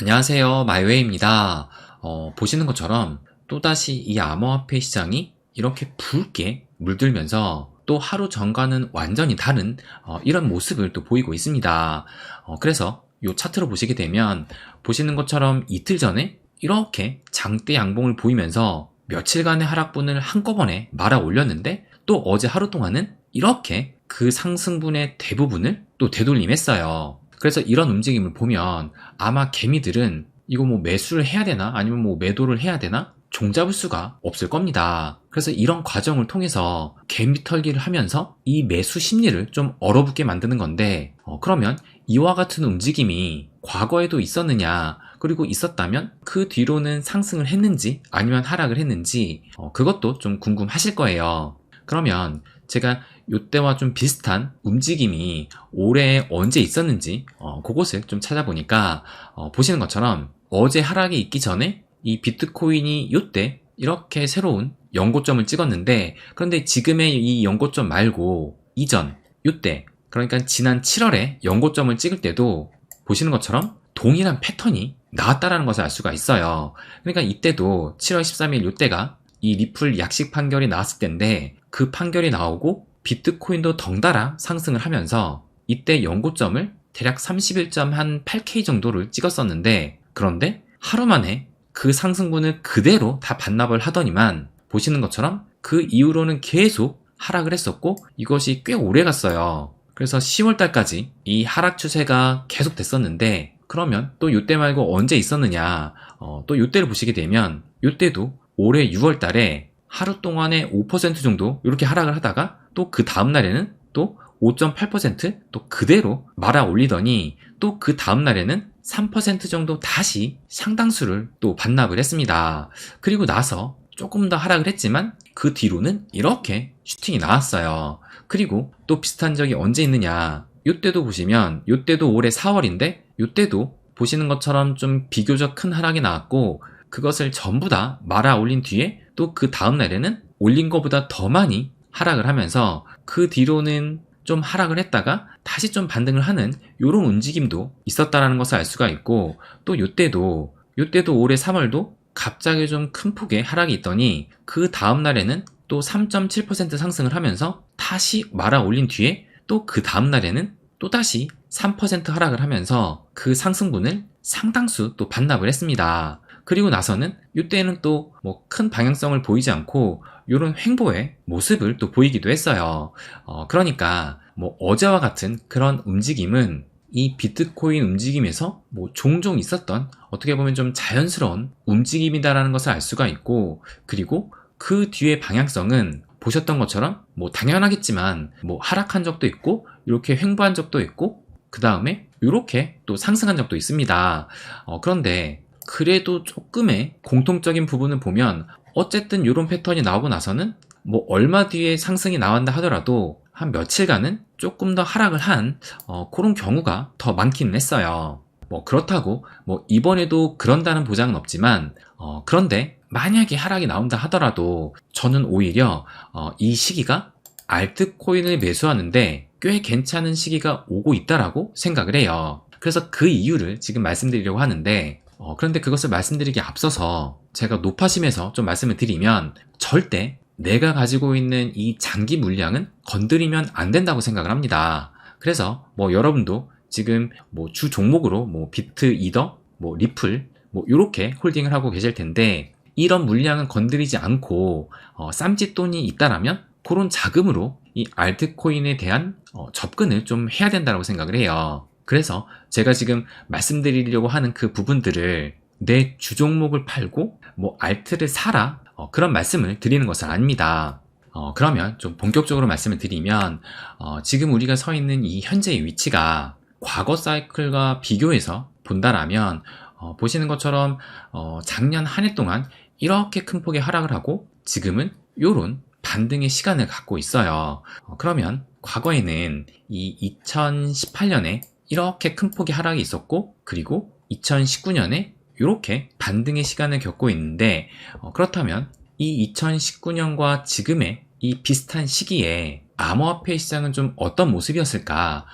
안녕하세요. 마이웨이입니다. 보시는 것처럼 또다시 이 암호화폐 시장이 이렇게 붉게 물들면서 또 하루 전과는 완전히 다른 이런 모습을 또 보이고 있습니다. 그래서 이 차트로 보시게 되면 보시는 것처럼 이틀 전에 이렇게 장대 양봉을 보이면서 며칠간의 하락분을 한꺼번에 말아 올렸는데 또 어제 하루 동안은 이렇게 그 상승분의 대부분을 또 되돌림했어요. 그래서 이런 움직임을 보면 아마 개미들은 이거 뭐 매수를 해야 되나 아니면 뭐 매도를 해야 되나 종잡을 수가 없을 겁니다. 그래서 이런 과정을 통해서 개미 털기를 하면서 이 매수 심리를 좀 얼어붙게 만드는 건데 그러면 이와 같은 움직임이 과거에도 있었느냐, 그리고 있었다면 그 뒤로는 상승을 했는지 아니면 하락을 했는지 그것도 좀 궁금하실 거예요. 그러면 제가 이때와 좀 비슷한 움직임이 올해 언제 있었는지 그것을 좀 찾아보니까 보시는 것처럼 어제 하락이 있기 전에 이 비트코인이 이때 이렇게 새로운 연고점을 찍었는데, 그런데 지금의 이 연고점 말고 이전 이때, 그러니까 지난 7월에 연고점을 찍을 때도 보시는 것처럼 동일한 패턴이 나왔다라는 것을 알 수가 있어요. 그러니까 이때도 7월 13일 이때가 이 리플 약식 판결이 나왔을 때인데, 그 판결이 나오고 비트코인도 덩달아 상승을 하면서 이때 연고점을 대략 31.8K 정도를 찍었었는데, 그런데 하루 만에 그 상승분을 그대로 다 반납을 하더니만 보시는 것처럼 그 이후로는 계속 하락을 했었고 이것이 꽤 오래 갔어요. 그래서 10월달까지 이 하락 추세가 계속 됐었는데, 그러면 또 이때 말고 언제 있었느냐, 또 이때를 보시게 되면 이때도 올해 6월달에 하루 동안에 5% 정도 이렇게 하락을 하다가 또 그 다음날에는 또 5.8% 또 그대로 말아 올리더니 또 그 다음날에는 3% 정도 다시 상당수를 또 반납을 했습니다. 그리고 나서 조금 더 하락을 했지만 그 뒤로는 이렇게 슈팅이 나왔어요. 그리고 또 비슷한 적이 언제 있느냐, 이때도 보시면 이때도 올해 4월인데 이때도 보시는 것처럼 좀 비교적 큰 하락이 나왔고 그것을 전부 다 말아 올린 뒤에 또 그 다음날에는 올린 것보다 더 많이 하락을 하면서 그 뒤로는 좀 하락을 했다가 다시 좀 반등을 하는 이런 움직임도 있었다라는 것을 알 수가 있고, 또 이때도 올해 3월도 갑자기 좀 큰 폭의 하락이 있더니 그 다음날에는 또 3.7% 상승을 하면서 다시 말아 올린 뒤에 또 그 다음날에는 또 다시 3% 하락을 하면서 그 상승분을 상당수 또 반납을 했습니다. 그리고 나서는 이때는 또 뭐 큰 방향성을 보이지 않고 이런 횡보의 모습을 또 보이기도 했어요. 그러니까 뭐 어제와 같은 그런 움직임은 이 비트코인 움직임에서 뭐 종종 있었던 어떻게 보면 좀 자연스러운 움직임이다라는 것을 알 수가 있고, 그리고 그 뒤의 방향성은 보셨던 것처럼 뭐 당연하겠지만 뭐 하락한 적도 있고 이렇게 횡보한 적도 있고 그 다음에 이렇게 또 상승한 적도 있습니다. 그런데 그래도 조금의 공통적인 부분을 보면 어쨌든 이런 패턴이 나오고 나서는 뭐 얼마 뒤에 상승이 나온다 하더라도 한 며칠간은 조금 더 하락을 한 그런 경우가 더 많기는 했어요. 뭐 그렇다고 뭐 이번에도 그런다는 보장은 없지만 그런데 만약에 하락이 나온다 하더라도 저는 오히려 이 시기가 알트코인을 매수하는데 꽤 괜찮은 시기가 오고 있다라고 생각을 해요. 그래서 그 이유를 지금 말씀드리려고 하는데, 그런데 그것을 말씀드리기 앞서서 제가 높아심에서 좀 말씀을 드리면 절대 내가 가지고 있는 이 장기 물량은 건드리면 안 된다고 생각을 합니다. 그래서 뭐 여러분도 지금 뭐 주 종목으로 뭐 비트, 이더, 뭐 리플 뭐 이렇게 홀딩을 하고 계실 텐데, 이런 물량은 건드리지 않고 쌈짓돈이 있다라면 그런 자금으로 이 알트코인에 대한 접근을 좀 해야 된다고 생각을 해요. 그래서 제가 지금 말씀드리려고 하는 그 부분들을 내 주종목을 팔고 뭐 알트를 사라 그런 말씀을 드리는 것은 아닙니다. 그러면 좀 본격적으로 말씀을 드리면 지금 우리가 서 있는 이 현재의 위치가 과거 사이클과 비교해서 본다라면 보시는 것처럼 작년 한 해 동안 이렇게 큰 폭의 하락을 하고 지금은 요런 반등의 시간을 갖고 있어요. 그러면 과거에는 이 2018년에 이렇게 큰 폭의 하락이 있었고, 그리고 2019년에 이렇게 반등의 시간을 겪고 있는데, 그렇다면 이 2019년과 지금의 이 비슷한 시기에 암호화폐 시장은 좀 어떤 모습이었을까,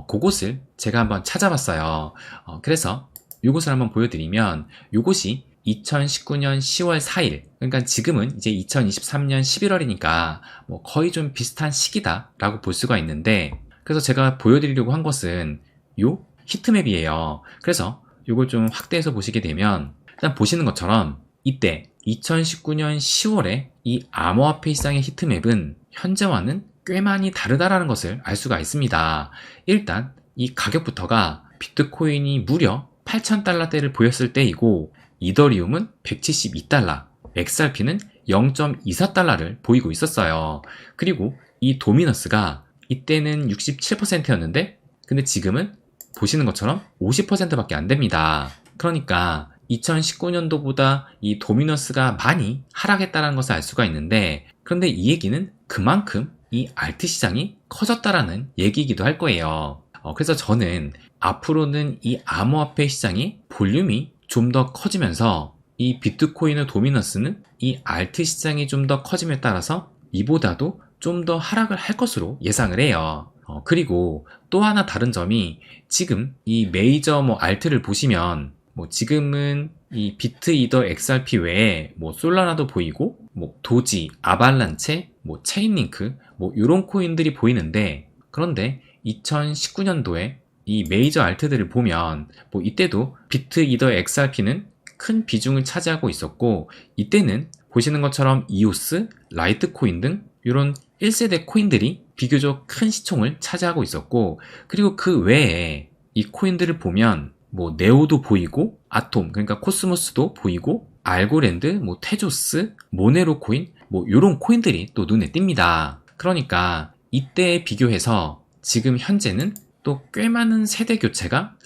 그것을 제가 한번 찾아봤어요. 그래서 요것을 한번 보여드리면 요것이 2019년 10월 4일, 그러니까 지금은 이제 2023년 11월이니까 뭐 거의 좀 비슷한 시기다라고 볼 수가 있는데, 그래서 제가 보여드리려고 한 것은 요 히트맵이에요. 그래서 요걸 좀 확대해서 보시게 되면 일단 보시는 것처럼 이때 2019년 10월에 이 암호화폐 시장의 히트맵은 현재와는 꽤 많이 다르다라는 것을 알 수가 있습니다. 일단 이 가격부터가 비트코인이 무려 8,000달러대를 보였을 때이고, 이더리움은 172달러, XRP는 0.24달러를 보이고 있었어요. 그리고 이 도미너스가 이때는 67%였는데 근데 지금은 보시는 것처럼 50%밖에 안 됩니다. 그러니까 2019년도보다 이 도미너스가 많이 하락했다는 것을 알 수가 있는데, 그런데 이 얘기는 그만큼 이 알트 시장이 커졌다라는 얘기이기도 할 거예요. 그래서 저는 앞으로는 이 암호화폐 시장이 볼륨이 좀 더 커지면서 이 비트코인의 도미너스는 이 알트 시장이 좀 더 커짐에 따라서 이보다도 좀 더 하락을 할 것으로 예상을 해요. 그리고 또 하나 다른 점이, 지금 이 메이저 알트를 보시면 지금은 이 비트 이더 XRP 외에 솔라나도 보이고 도지, 아발란체, 체인링크 이런 코인들이 보이는데, 그런데 2019년도에 이 메이저 알트들을 보면 이때도 비트 이더 XRP는 큰 비중을 차지하고 있었고, 이때는 보시는 것처럼 이오스, 라이트코인 등 이런 1세대 코인들이 비교적 큰 시총을 차지하고 있었고, 그리고 그 외에 이 코인들을 보면 네오도 보이고, 아톰 그러니까 코스모스도 보이고, 알고랜드, 테조스, 모네로 코인 이런 코인들이 또 눈에 띕니다. 그러니까 이때에 비교해서 지금 현재는 또 꽤 많은 세대 교체가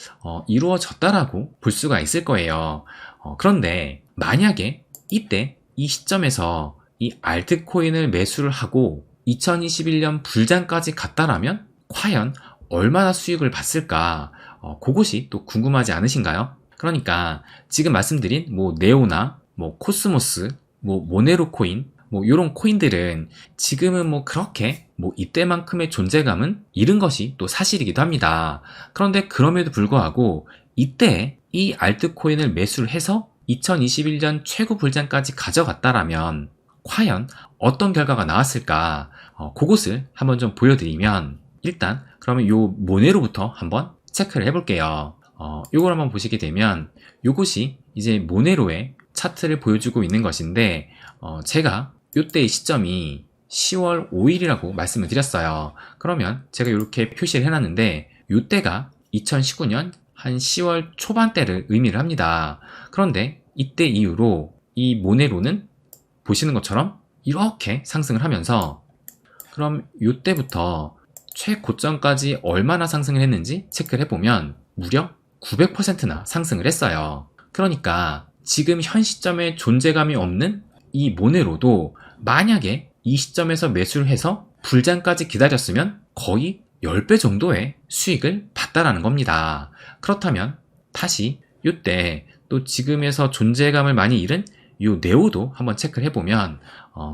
이루어졌다라고 볼 수가 있을 거예요. 그런데 만약에 이때 이 시점에서 이 알트코인을 매수를 하고 2021년 불장까지 갔다라면 과연 얼마나 수익을 봤을까, 그것이 또 궁금하지 않으신가요? 그러니까 지금 말씀드린 네오나 코스모스, 모네로 코인 이런 코인들은 지금은 그렇게 이때만큼의 존재감은 잃은 것이 또 사실이기도 합니다. 그런데 그럼에도 불구하고 이때 이 알트코인을 매수를 해서 2021년 최고 불장까지 가져갔다라면 과연 어떤 결과가 나왔을까, 그것을 한번 좀 보여드리면, 일단 그러면 요 모네로부터 한번 체크를 해볼게요. 요걸 한번 보시게 되면 요것이 이제 모네로의 차트를 보여주고 있는 것인데, 제가 요때의 시점이 10월 5일이라고 말씀을 드렸어요. 그러면 제가 이렇게 표시를 해놨는데, 요때가 2019년 한 10월 초반대를 의미를 합니다. 그런데 이때 이후로 이 모네로는 보시는 것처럼 이렇게 상승을 하면서, 그럼 요때부터 최고점까지 얼마나 상승을 했는지 체크를 해보면 무려 900%나 상승을 했어요. 그러니까 지금 현 시점에 존재감이 없는 이 모네로도 만약에 이 시점에서 매수를 해서 불장까지 기다렸으면 거의 10배 정도의 수익을 봤다라는 겁니다. 그렇다면 다시 이때 또 지금에서 존재감을 많이 잃은 이 네오도 한번 체크를 해보면,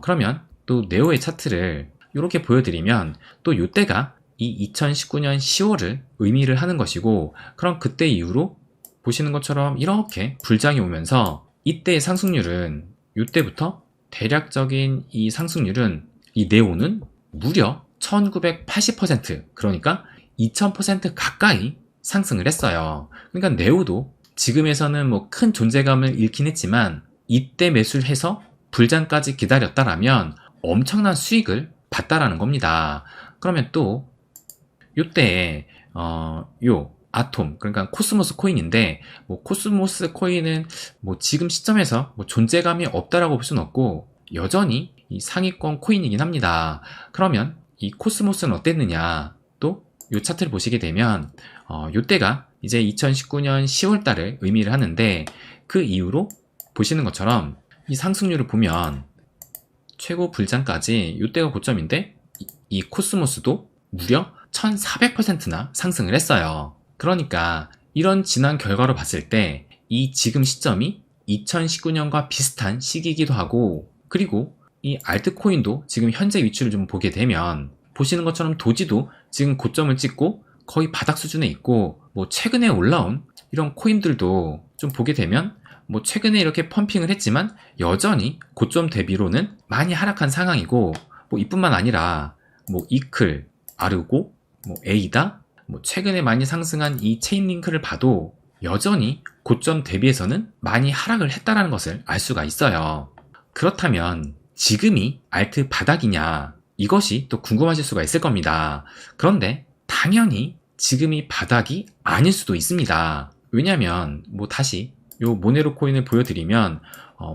그러면 또 네오의 차트를 이렇게 보여드리면 또 이때가 이 2019년 10월을 의미를 하는 것이고, 그럼 그때 이후로 보시는 것처럼 이렇게 불장이 오면서 이때의 상승률은, 이때부터 대략적인 이 상승률은 이 네오는 무려 1980%, 그러니까 2000% 가까이 상승을 했어요. 그러니까 네오도 지금에서는 큰 존재감을 잃긴 했지만 이때 매수를 해서 불장까지 기다렸다라면 엄청난 수익을 봤다라는 겁니다. 그러면 또 요때 요 아톰, 그러니까 코스모스 코인인데, 코스모스 코인은 지금 시점에서 존재감이 없다라고 볼 수는 없고 여전히 이 상위권 코인이긴 합니다. 그러면 이 코스모스는 어땠느냐, 또 요 차트를 보시게 되면 요때가 이제 2019년 10월 달을 의미를 하는데, 그 이후로 보시는 것처럼 이 상승률을 보면 최고 불장까지 요때가 고점인데 이 코스모스도 무려 1400%나 상승을 했어요. 그러니까 이런 지난 결과로 봤을 때 이 지금 시점이 2019년과 비슷한 시기이기도 하고, 그리고 이 알트코인도 지금 현재 위치를 좀 보게 되면 보시는 것처럼 도지도 지금 고점을 찍고 거의 바닥 수준에 있고, 최근에 올라온 이런 코인들도 좀 보게 되면 뭐 최근에 이렇게 펌핑을 했지만 여전히 고점 대비로는 많이 하락한 상황이고, 뭐 이뿐만 아니라 뭐 이클, 아르고, 뭐 에이다, 뭐 최근에 많이 상승한 이 체인링크를 봐도 여전히 고점 대비해서는 많이 하락을 했다는 것을 알 수가 있어요. 그렇다면 지금이 알트 바닥이냐, 이것이 또 궁금하실 수가 있을 겁니다. 그런데 당연히 지금이 바닥이 아닐 수도 있습니다. 왜냐면 뭐 다시 요 모네로 코인을 보여드리면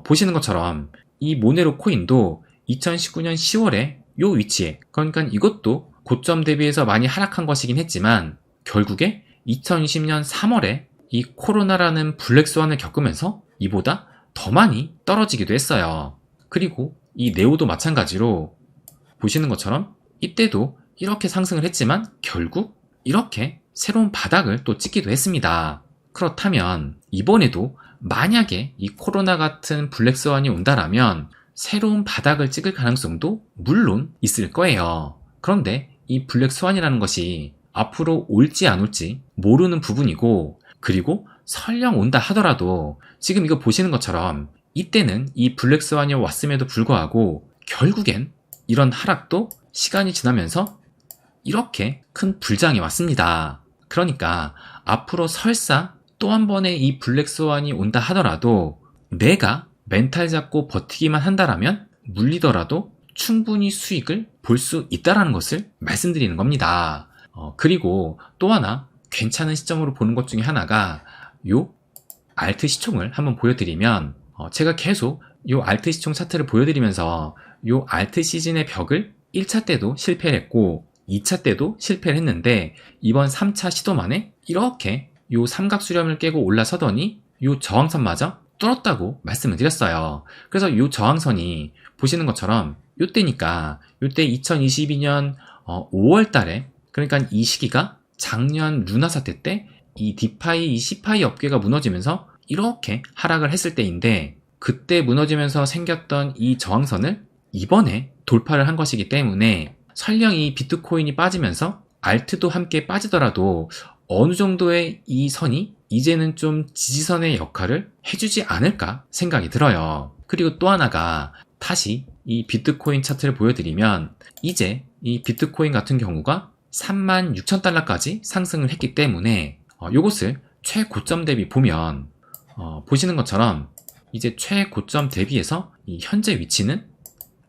보시는 것처럼 이 모네로 코인도 2019년 10월에 요 위치에, 그러니까 이것도 고점 대비해서 많이 하락한 것이긴 했지만 결국에 2020년 3월에 이 코로나라는 블랙스완을 겪으면서 이보다 더 많이 떨어지기도 했어요. 그리고 이 네오도 마찬가지로 보시는 것처럼 이때도 이렇게 상승을 했지만 결국 이렇게 새로운 바닥을 또 찍기도 했습니다. 그렇다면 이번에도 만약에 이 코로나 같은 블랙스완이 온다라면 새로운 바닥을 찍을 가능성도 물론 있을 거예요. 그런데 이 블랙스완이라는 것이 앞으로 올지 안 올지 모르는 부분이고, 그리고 설령 온다 하더라도 지금 이거 보시는 것처럼 이때는 이 블랙스완이 왔음에도 불구하고 결국엔 이런 하락도 시간이 지나면서 이렇게 큰 불장이 왔습니다. 그러니까 앞으로 설사 또 한 번의 이 블랙스완이 온다 하더라도 내가 멘탈 잡고 버티기만 한다라면 물리더라도 충분히 수익을 볼 수 있다는 것을 말씀드리는 겁니다. 그리고 또 하나 괜찮은 시점으로 보는 것 중에 하나가 요 알트 시총을 한번 보여드리면, 제가 계속 요 알트 시총 차트를 보여드리면서 요 알트 시즌의 벽을 1차 때도 실패를 했고 2차 때도 실패를 했는데 이번 3차 시도 만에 이렇게 요 삼각 수렴을 깨고 올라서더니 요 저항선마저 뚫었다고 말씀을 드렸어요. 그래서 요 저항선이 보시는 것처럼 요때니까 요때 2022년 5월 달에, 그러니까 이 시기가 작년 루나 사태 때 이 디파이, 이 시파이 업계가 무너지면서 이렇게 하락을 했을 때인데, 그때 무너지면서 생겼던 이 저항선을 이번에 돌파를 한 것이기 때문에 설령 이 비트코인이 빠지면서 알트도 함께 빠지더라도 어느 정도의 이 선이 이제는 좀 지지선의 역할을 해주지 않을까 생각이 들어요. 그리고 또 하나가 다시 이 비트코인 차트를 보여드리면 이제 이 비트코인 같은 경우가 36,000달러까지 상승을 했기 때문에 요것을 최고점 대비 보면 보시는 것처럼 이제 최고점 대비해서 이 현재 위치는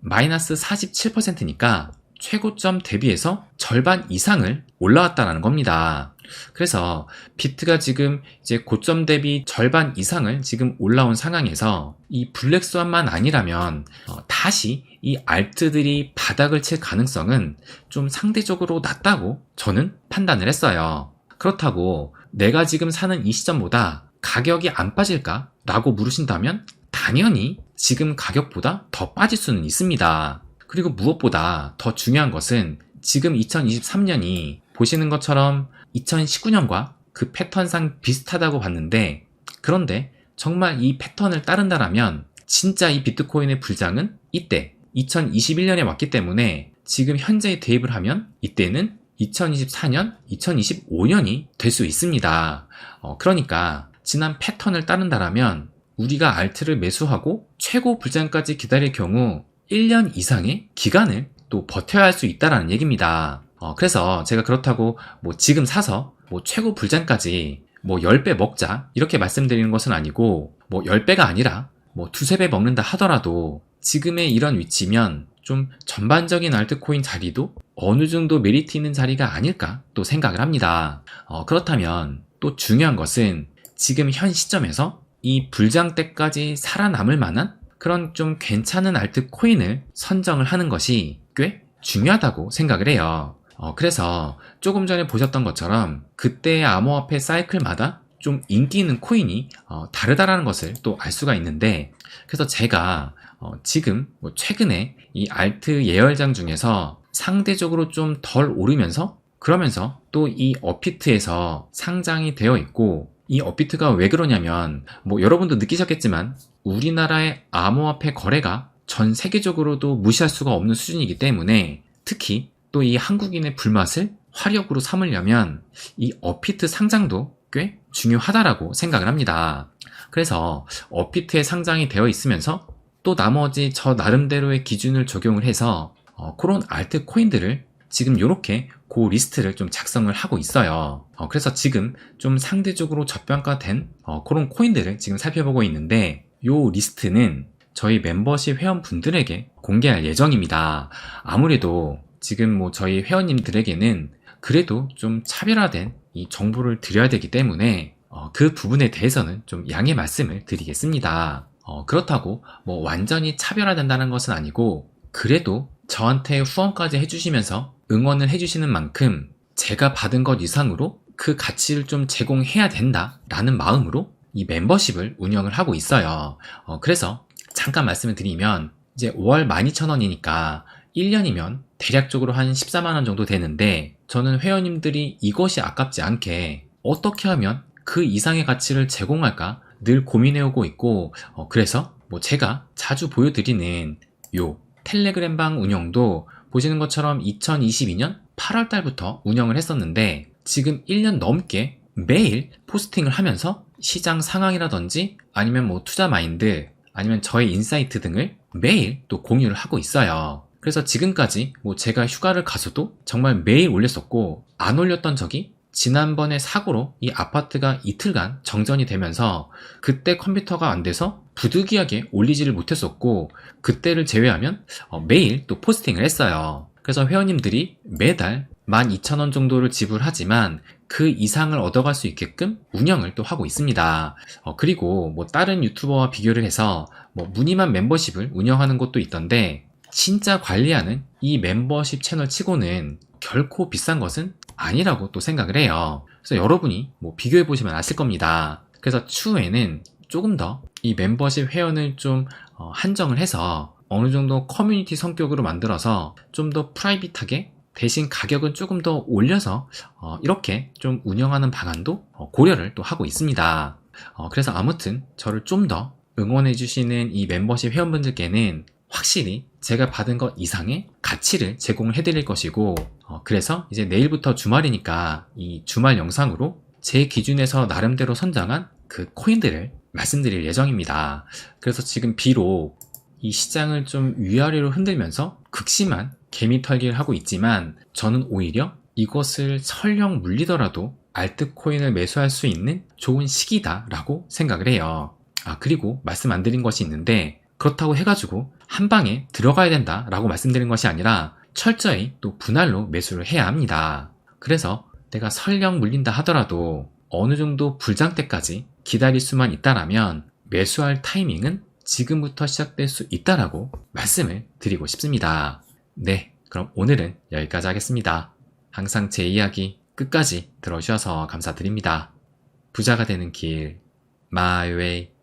마이너스 47%니까 최고점 대비해서 절반 이상을 올라왔다는 겁니다. 그래서 비트가 지금 이제 고점 대비 절반 이상을 지금 올라온 상황에서 이 블랙스완만 아니라면 다시 이 알트들이 바닥을 칠 가능성은 좀 상대적으로 낮다고 저는 판단을 했어요. 그렇다고 내가 지금 사는 이 시점보다 가격이 안 빠질까? 라고 물으신다면 당연히 지금 가격보다 더 빠질 수는 있습니다. 그리고 무엇보다 더 중요한 것은 지금 2023년이 보시는 것처럼 2019년과 그 패턴상 비슷하다고 봤는데, 그런데 정말 이 패턴을 따른다라면 진짜 이 비트코인의 불장은 이때 2021년에 왔기 때문에 지금 현재에 대입을 하면 이때는 2024년, 2025년이 될 수 있습니다. 그러니까 지난 패턴을 따른다라면 우리가 알트를 매수하고 최고 불장까지 기다릴 경우 1년 이상의 기간을 또 버텨야 할 수 있다는 얘기입니다. 그래서 제가 그렇다고 뭐 지금 사서 뭐 최고 불장까지 뭐 10배 먹자 이렇게 말씀드리는 것은 아니고, 뭐 10배가 아니라 뭐 두세 배 먹는다 하더라도 지금의 이런 위치면 좀 전반적인 알트코인 자리도 어느 정도 메리트 있는 자리가 아닐까 또 생각을 합니다. 그렇다면 또 중요한 것은 지금 현 시점에서 이 불장 때까지 살아남을 만한 그런 좀 괜찮은 알트코인을 선정을 하는 것이 꽤 중요하다고 생각을 해요. 그래서 조금 전에 보셨던 것처럼 그때의 암호화폐 사이클마다 좀 인기 있는 코인이 다르다라는 것을 또 알 수가 있는데, 그래서 제가 지금 뭐 최근에 이 알트 예열장 중에서 상대적으로 좀 덜 오르면서 그러면서 또 이 업비트에서 상장이 되어 있고, 이 업비트가 왜 그러냐면 뭐 여러분도 느끼셨겠지만 우리나라의 암호화폐 거래가 전 세계적으로도 무시할 수가 없는 수준이기 때문에 특히 또 이 한국인의 불맛을 화력으로 삼으려면 이 업비트 상장도 꽤 중요하다라고 생각을 합니다. 그래서 업비트에 상장이 되어 있으면서 또 나머지 저 나름대로의 기준을 적용을 해서 그런 알트코인들을 지금 이렇게 그 리스트를 좀 작성을 하고 있어요. 그래서 지금 좀 상대적으로 저평가된 그런 코인들을 지금 살펴보고 있는데, 요 리스트는 저희 멤버십 회원분들에게 공개할 예정입니다. 아무래도 지금 뭐 저희 회원님들에게는 그래도 좀 차별화된 이 정보를 드려야 되기 때문에 그 부분에 대해서는 좀 양해 말씀을 드리겠습니다. 그렇다고 뭐 완전히 차별화된다는 것은 아니고, 그래도 저한테 후원까지 해주시면서 응원을 해주시는 만큼 제가 받은 것 이상으로 그 가치를 좀 제공해야 된다라는 마음으로 이 멤버십을 운영을 하고 있어요. 그래서 잠깐 말씀을 드리면, 이제 월 12,000원이니까 1년이면 대략적으로 한 14만원 정도 되는데, 저는 회원님들이 이것이 아깝지 않게 어떻게 하면 그 이상의 가치를 제공할까 늘 고민해오고 있고, 그래서 뭐 제가 자주 보여드리는 요 텔레그램방 운영도 보시는 것처럼 2022년 8월 달부터 운영을 했었는데, 지금 1년 넘게 매일 포스팅을 하면서 시장 상황이라든지 아니면 뭐 투자 마인드 아니면 저의 인사이트 등을 매일 또 공유를 하고 있어요. 그래서 지금까지 뭐 제가 휴가를 가서도 정말 매일 올렸었고, 안 올렸던 적이 지난번에 사고로 이 아파트가 이틀간 정전이 되면서 그때 컴퓨터가 안 돼서 부득이하게 올리지를 못했었고, 그때를 제외하면 매일 또 포스팅을 했어요. 그래서 회원님들이 매달 12,000원 정도를 지불하지만 그 이상을 얻어갈 수 있게끔 운영을 또 하고 있습니다. 그리고 뭐 다른 유튜버와 비교를 해서 뭐 무늬만 멤버십을 운영하는 곳도 있던데, 진짜 관리하는 이 멤버십 채널 치고는 결코 비싼 것은 아니라고 또 생각을 해요. 그래서 여러분이 뭐 비교해 보시면 아실 겁니다. 그래서 추후에는 조금 더 이 멤버십 회원을 좀 한정을 해서 어느 정도 커뮤니티 성격으로 만들어서 좀 더 프라이빗하게, 대신 가격은 조금 더 올려서 이렇게 좀 운영하는 방안도 고려를 또 하고 있습니다. 그래서 아무튼 저를 좀 더 응원해 주시는 이 멤버십 회원분들께는 확실히 제가 받은 것 이상의 가치를 제공을 해드릴 것이고, 그래서 이제 내일부터 주말이니까 이 주말 영상으로 제 기준에서 나름대로 선정한 그 코인들을 말씀드릴 예정입니다. 그래서 지금 비록 이 시장을 좀 위아래로 흔들면서 극심한 개미털기를 하고 있지만, 저는 오히려 이것을 설령 물리더라도 알트코인을 매수할 수 있는 좋은 시기다라고 생각을 해요. 그리고 말씀 안 드린 것이 있는데, 그렇다고 해가지고 한 방에 들어가야 된다라고 말씀드린 것이 아니라 철저히 또 분할로 매수를 해야 합니다. 그래서 내가 설령 물린다 하더라도 어느 정도 불장 때까지 기다릴 수만 있다라면 매수할 타이밍은 지금부터 시작될 수 있다라고 말씀을 드리고 싶습니다. 네, 그럼 오늘은 여기까지 하겠습니다. 항상 제 이야기 끝까지 들어주셔서 감사드립니다. 부자가 되는 길, My Way.